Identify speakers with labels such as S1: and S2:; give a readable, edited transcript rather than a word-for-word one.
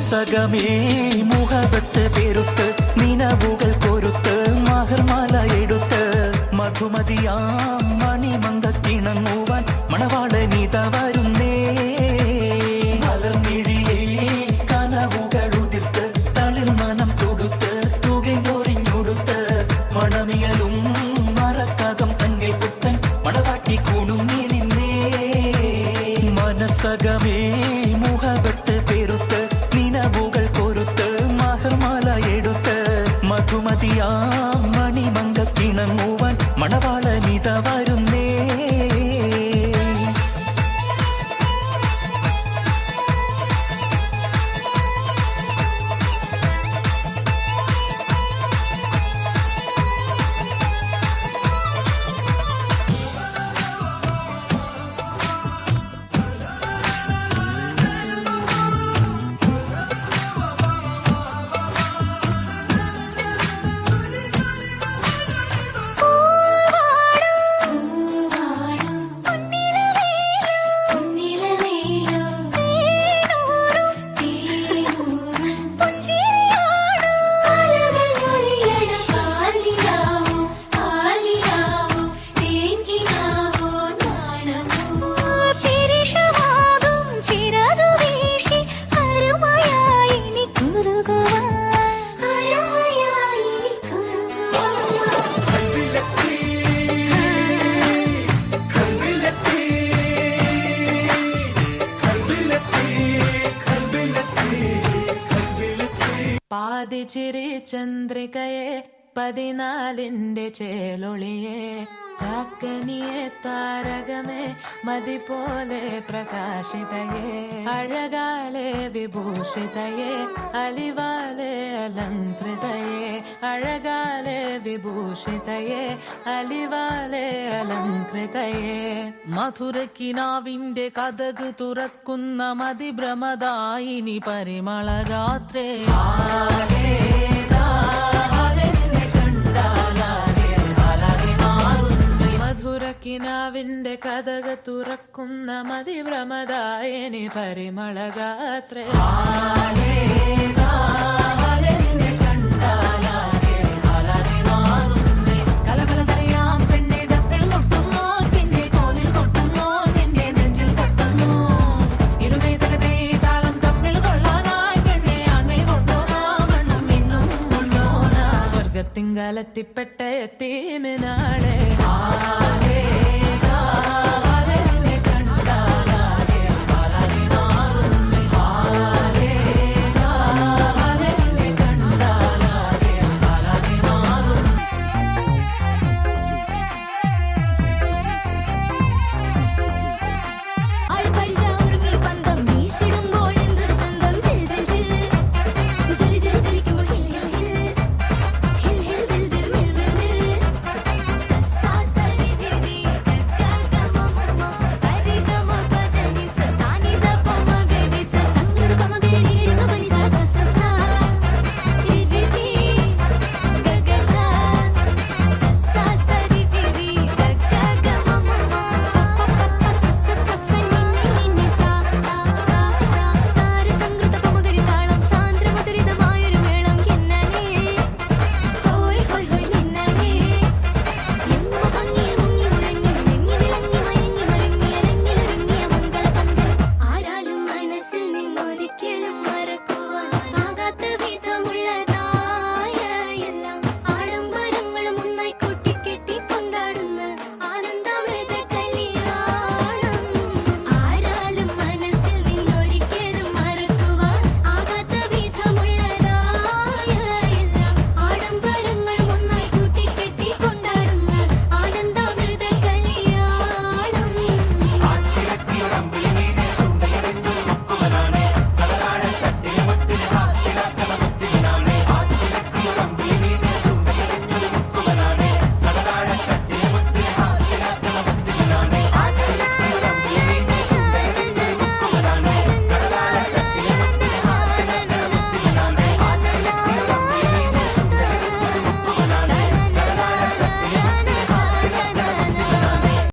S1: മനസ്സകമേ മുഹബത്ത് പെരുത്ത് നിനവുകൾ കൊരുത്ത് മഹർമാല എടുത്ത് മധുമതിയാം മണിമങ്കക്കിണങ്ങുവാൻ മണവാളനിത വരുന്നേ. മലർമിഴിയെ കനവുകൾ ഉതിർത്ത് തളിർ മനം തൊടുത്ത് തുകയൊറിഞ്ഞൊടുത്ത് മണമിയലും മറക്കാകം തങ്ങിൽ പുത്തൻ മണവാട്ടി കുണുങ്ങി നിന്നേ. മനസ്സകമേ മുഹബത്ത് പെരുത്ത് നിനവുകൾ കൊരുത്ത് മഹർമാല എടുത്ത് മധുമതിയാം മണിമങ്കക്കിണങ്ങുവാൻ മണവാളനിത വരുന്നേ.
S2: പാതിച്ചിരി ചന്ദ്രികയെ 14ന്റെ ചേലൊളിയെ കാക്കനിയെ താരകമേ മതി പോലെ പ്രകാശിതയെ അഴകാലെ വിഭൂഷിതയെ അലിവാലെ അലങ്കൃതയെ അഴകാലെ വിഭൂഷിതയെ അലിവാലെ അലങ്കൃതയെ
S3: മധുരക്കിനാവിന്റെ കഥക് തുറക്കുന്ന മതിഭ്രമദായിനി പരിമളഗാത്രേ.
S2: മധുരക്കിനാവിന്റെ കഥക് തുറക്കുന്ന മതിഭ്രമദായിനി പരിമളഗാത്രേ. കലബലതറിയാം പെണ്ണെ ദഫിൽ മുട്ടുന്നു പിന്നെ കോലിൽ കൊട്ടുന്നു നിന്റെ നെഞ്ചിൽ തട്ടുന്നു ഇരുമേതകതേ താളം തമ്മിൽ കൊള്ളാനായി പെണ്ണെ ആൺമേ കൊണ്ടോനാ മണ്ണും മിന്നും കൊണ്ടോനാ സ്വർഗത്തിങ്കലെത്തിപ്പെട്ട എത്തീമിനാളെ.